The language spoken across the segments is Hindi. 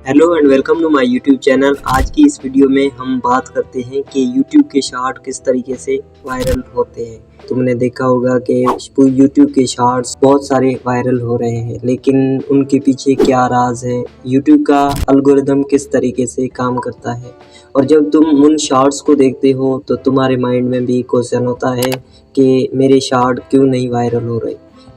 Hello and welcome to my YouTube channel. आज की इस वीडियो में हम बात करते हैं कि यूट्यूब के शॉर्ट किस तरीके से वायरल होते हैं। तुमने देखा होगा कि यूट्यूब के शॉर्ट्स बहुत सारे वायरल हो रहे हैं, लेकिन उनके पीछे क्या राज है, यूट्यूब का एल्गोरिदम किस तरीके से काम करता है। और जब तुम उन शॉर्ट्स को देखते हो तो तुम्हारे माइंड में भी क्वेश्चन होता है कि मेरे शॉर्ट क्यों नहीं वायरल हो रहे,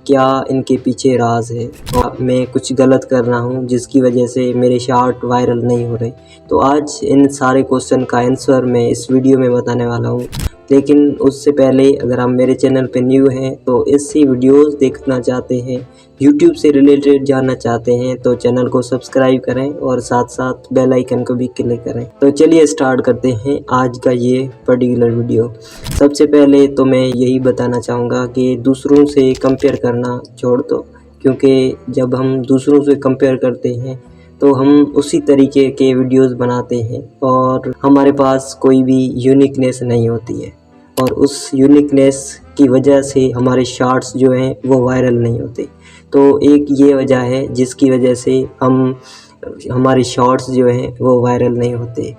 क्या इनके पीछे राज है और मैं कुछ गलत कर रहा हूँ जिसकी वजह से मेरे शॉर्ट वायरल नहीं हो रहे। तो आज इन सारे क्वेश्चन का आंसर मैं इस वीडियो में बताने वाला हूँ। लेकिन उससे पहले अगर आप मेरे चैनल पे न्यू हैं तो ऐसी वीडियोस देखना चाहते हैं, यूट्यूब से रिलेटेड जानना चाहते हैं तो चैनल को सब्सक्राइब करें और साथ साथ बेल आइकन को भी क्लिक करें। तो चलिए स्टार्ट करते हैं आज का ये पर्टिकुलर वीडियो। सबसे पहले तो मैं यही बताना चाहूँगा कि दूसरों से कंपेयर करना छोड़ दो, क्योंकि जब हम दूसरों से कंपेयर करते हैं तो हम उसी तरीके के वीडियोस बनाते हैं और हमारे पास कोई भी यूनिकनेस नहीं होती है, और उस यूनिकनेस की वजह से हमारे शॉर्ट्स जो हैं वो वायरल नहीं होते। तो एक ये वजह है जिसकी वजह से हमारे शॉर्ट्स जो हैं वो वायरल नहीं होते।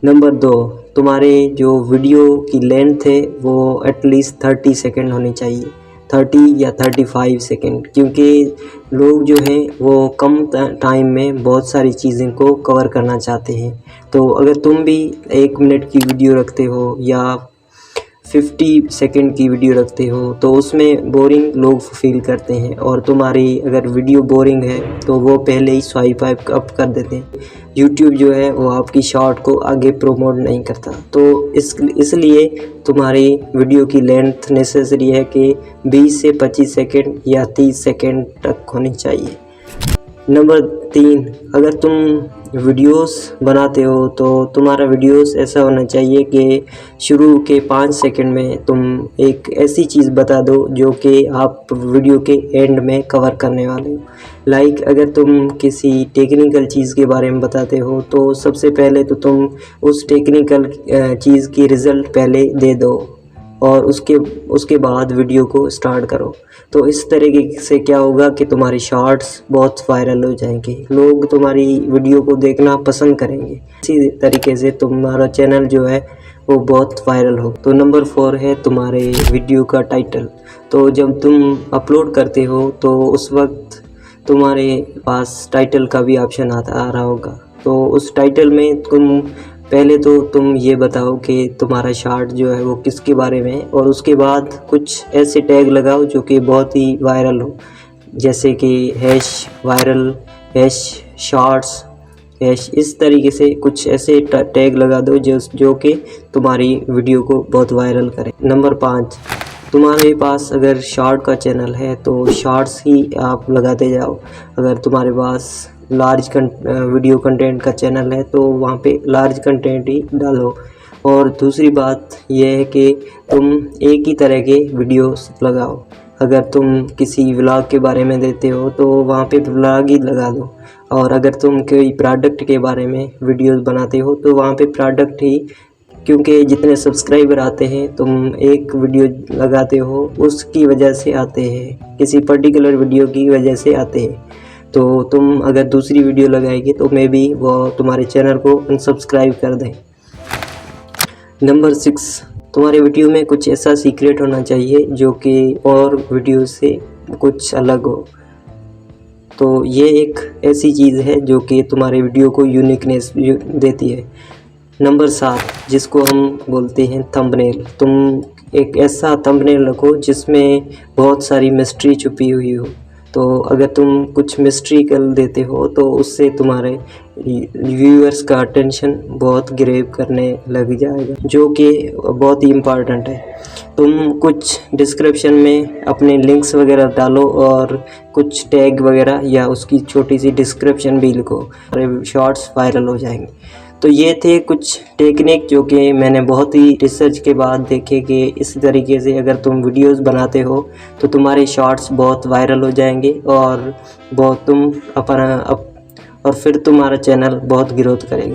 नंबर 2, तुम्हारे जो वीडियो की लेंथ है वो एटलीस्ट 30 सेकेंड होनी चाहिए, 30 या 35 सेकेंड, क्योंकि लोग जो हैं वो कम टाइम में बहुत सारी चीज़ें को कवर करना चाहते हैं। तो अगर तुम भी 1 मिनट की वीडियो रखते हो या 50 सेकेंड की वीडियो रखते हो तो उसमें बोरिंग लोग फील करते हैं, और तुम्हारी अगर वीडियो बोरिंग है तो वो पहले ही स्वाइप अप कर देते हैं। यूट्यूब जो है वो आपकी शॉर्ट को आगे प्रमोट नहीं करता। तो इसलिए तुम्हारी वीडियो की लेंथ नेसेसरी है कि 20 से 25 सेकेंड या 30 सेकेंड तक होनी चाहिए। नंबर 3, अगर तुम वीडियोस बनाते हो तो तुम्हारा वीडियोस ऐसा होना चाहिए कि शुरू के 5 सेकंड में तुम एक ऐसी चीज़ बता दो जो कि आप वीडियो के एंड में कवर करने वाले हो। लाइक अगर तुम किसी टेक्निकल चीज़ के बारे में बताते हो तो सबसे पहले तो तुम उस टेक्निकल चीज़ की रिज़ल्ट पहले दे दो और उसके बाद वीडियो को स्टार्ट करो। तो इस तरीके से क्या होगा कि तुम्हारे शॉर्ट्स बहुत वायरल हो जाएंगे, लोग तुम्हारी वीडियो को देखना पसंद करेंगे। इसी तरीके से तुम्हारा चैनल जो है वो बहुत वायरल हो। तो नंबर 4 है तुम्हारे वीडियो का टाइटल। तो जब तुम अपलोड करते हो तो उस वक्त तुम्हारे पास टाइटल का भी ऑप्शन आ रहा होगा। तो उस टाइटल में पहले तो तुम ये बताओ कि तुम्हारा शॉर्ट जो है वो किसके बारे में है, और उसके बाद कुछ ऐसे टैग लगाओ जो कि बहुत ही वायरल हो, जैसे कि #वायरल, #शॉर्ट्स, इस तरीके से कुछ ऐसे टैग लगा दो जो कि तुम्हारी वीडियो को बहुत वायरल करे। नंबर 5, तुम्हारे पास अगर शॉर्ट का चैनल है तो शॉर्ट्स ही आप लगाते जाओ। अगर तुम्हारे पास लार्ज वीडियो कंटेंट का चैनल है तो वहाँ पे लार्ज कंटेंट ही डालो। और दूसरी बात यह है कि तुम एक ही तरह के वीडियोस लगाओ। अगर तुम किसी व्लॉग के बारे में देते हो तो वहाँ पे व्लॉग ही लगा दो, और अगर तुम कोई प्रोडक्ट के बारे में वीडियोस बनाते हो तो वहाँ पे प्रोडक्ट ही, क्योंकि जितने सब्सक्राइबर आते हैं तुम एक वीडियो लगाते हो उसकी वजह से आते हैं, किसी पर्टिकुलर वीडियो की वजह से आते हैं। तो तुम अगर दूसरी वीडियो लगाएगी तो मे बी वो तुम्हारे चैनल को अनसब्सक्राइब कर दें। नंबर 6, तुम्हारे वीडियो में कुछ ऐसा सीक्रेट होना चाहिए जो कि और वीडियो से कुछ अलग हो। तो ये एक ऐसी चीज़ है जो कि तुम्हारे वीडियो को यूनिकनेस देती है। नंबर 7, जिसको हम बोलते हैं थंबनेल। तुम एक ऐसा थंबनेल रखो जिसमें बहुत सारी मिस्ट्री छुपी हुई हो। तो अगर तुम कुछ मिस्ट्री कर देते हो तो उससे तुम्हारे व्यूअर्स का अटेंशन बहुत ग्रैब करने लग जाएगा, जो कि बहुत ही इम्पॉर्टेंट है। तुम कुछ डिस्क्रिप्शन में अपने लिंक्स वगैरह डालो और कुछ टैग वगैरह या उसकी छोटी सी डिस्क्रिप्शन भी लिखो, शॉर्ट्स वायरल हो जाएंगे। तो ये थे कुछ टेक्निक जो कि मैंने बहुत ही रिसर्च के बाद देखे कि इस तरीके से अगर तुम वीडियोस बनाते हो तो तुम्हारे शॉर्ट्स बहुत वायरल हो जाएंगे और फिर तुम्हारा चैनल बहुत ग्रोथ करेगा।